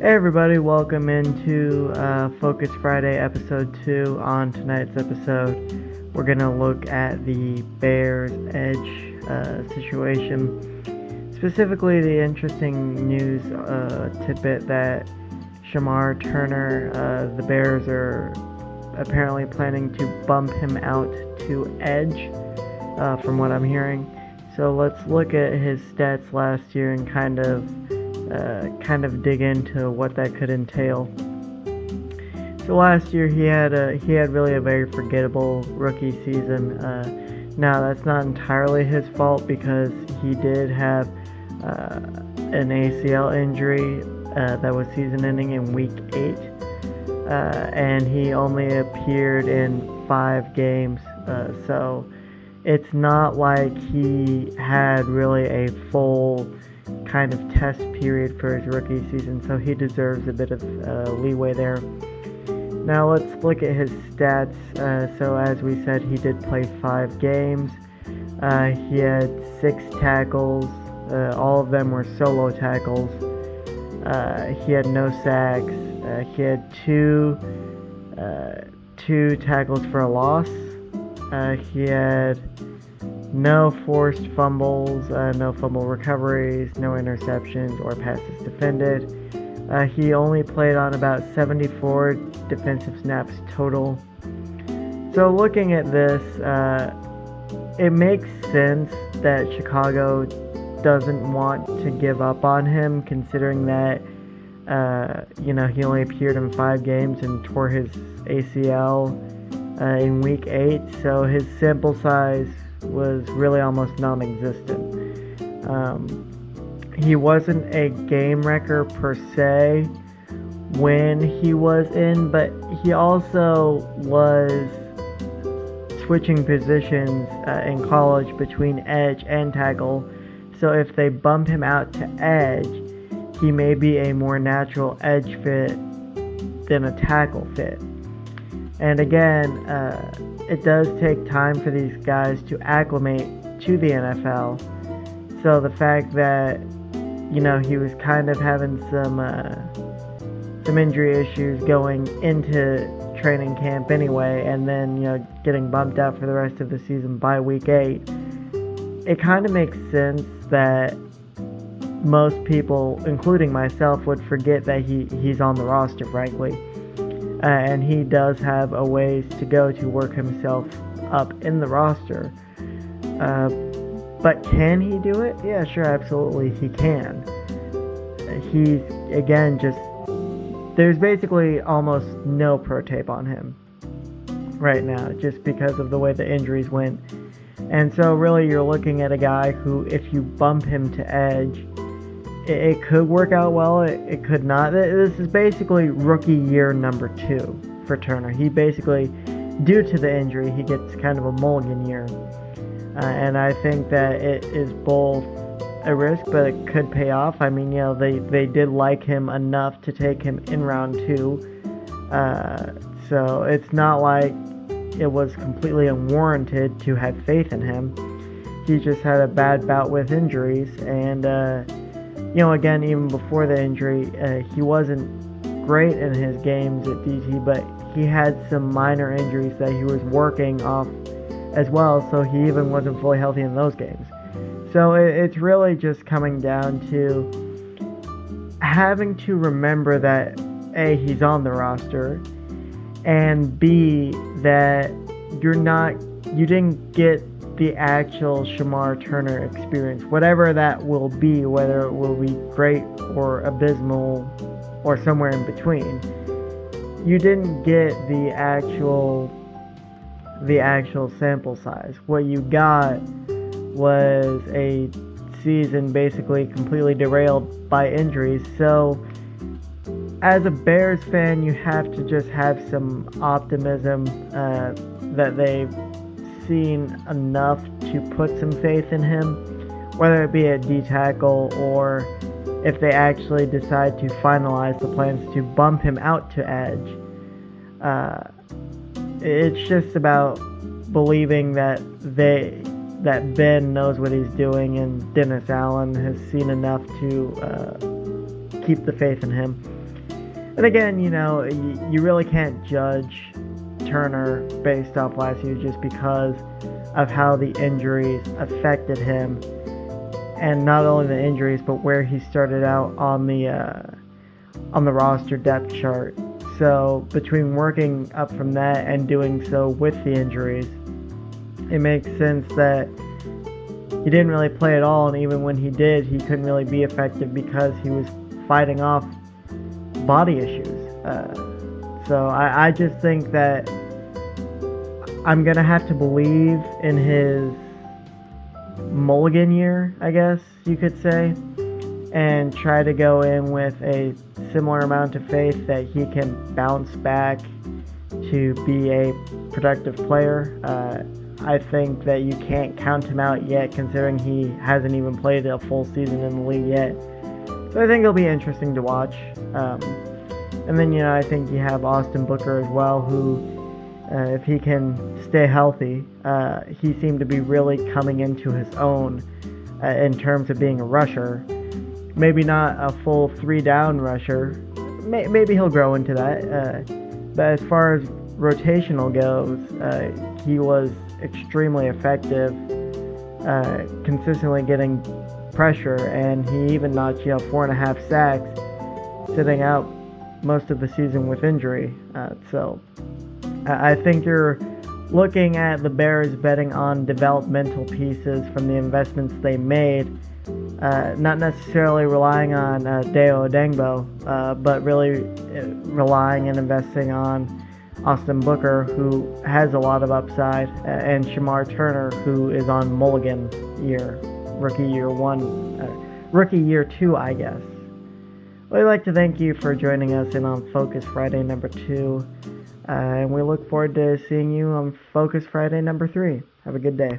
Hey everybody, welcome into Focus Friday episode 2. On tonight's episode, we're going to look at the Bears edge situation. Specifically, the interesting news tidbit that Shamar Turner, the Bears are apparently planning to bump him out to edge, from what I'm hearing. So let's look at his stats last year and kind of dig into what that could entail. So last year he had really a very forgettable rookie season. Now that's not entirely his fault because he did have an ACL injury that was season-ending in Week 8, and he only appeared in 5 games. So it's not like he had really a full kind of test period for his rookie season, so he deserves a bit of leeway there. Now let's look at his stats. So as we said, he did play 5 games. He had 6 tackles. All of them were solo tackles. He had no sacks. He had two tackles for a loss. He had no forced fumbles, no fumble recoveries, no interceptions or passes defended. He only played on about 74 defensive snaps total. So looking at this, it makes sense that Chicago doesn't want to give up on him, considering that he only appeared in 5 games and tore his ACL in Week 8, so his sample size was really almost non-existent. He wasn't a game wrecker per se when he was in, but he also was switching positions in college between edge and tackle. So if they bump him out to edge, he may be a more natural edge fit than a tackle fit. And again, it does take time for these guys to acclimate to the NFL. So the fact that, he was kind of having some injury issues going into training camp anyway, and then, getting bumped out for the rest of the season by Week 8, it kind of makes sense that most people, including myself, would forget that he's on the roster, frankly. And he does have a ways to go to work himself up in the roster. But can he do it? Yeah, sure, absolutely he can. He's, again, there's basically almost no pro tape on him right now, just because of the way the injuries went. And so really you're looking at a guy who, if you bump him to edge, it could work out well, it could not. This is basically rookie year number 2 for Turner. He basically, due to the injury, he gets kind of a mulligan year. And I think that it is both a risk, but it could pay off. I mean, they did like him enough to take him in round 2. So it's not like it was completely unwarranted to have faith in him. He just had a bad bout with injuries, and again, even before the injury, he wasn't great in his games at DT, but he had some minor injuries that he was working off as well, so he even wasn't fully healthy in those games. So it's really just coming down to having to remember that A, he's on the roster, and B, that you didn't get the actual Shamar Turner experience, whatever that will be, whether it will be great or abysmal or somewhere in between. You didn't get the actual sample size. What you got was a season basically completely derailed by injuries. So as a Bears fan, you have to just have some optimism that they've seen enough to put some faith in him, whether it be at D-tackle or if they actually decide to finalize the plans to bump him out to edge. It's just about believing that Ben knows what he's doing, and Dennis Allen has seen enough to keep the faith in him. And again, you really can't judge Turner based off last year just because of how the injuries affected him, and not only the injuries, but where he started out on the roster depth chart. So between working up from that and doing so with the injuries, it makes sense that he didn't really play at all, and even when he did, he couldn't really be effective because he was fighting off body issues. So I just think that I'm going to have to believe in his mulligan year, I guess you could say, and try to go in with a similar amount of faith that he can bounce back to be a productive player. I think that you can't count him out yet, considering he hasn't even played a full season in the league yet. So I think it'll be interesting to watch. And then, I think you have Austin Booker as well, who, if he can stay healthy, he seemed to be really coming into his own in terms of being a rusher. Maybe not a full 3-down rusher. Maybe he'll grow into that. But as far as rotational goes, he was extremely effective, consistently getting pressure, and he even notched 4.5 sacks, sitting out most of the season with injury. So I think you're looking at the Bears betting on developmental pieces from the investments they made, not necessarily relying on Deo Odengbo, but really relying and investing on Austin Booker, who has a lot of upside, and Shamar Turner, who is on mulligan year, rookie year 2, I guess. Well, I'd like to thank you for joining us in on Focus Friday number 2, and we look forward to seeing you on Focus Friday number 3. Have a good day.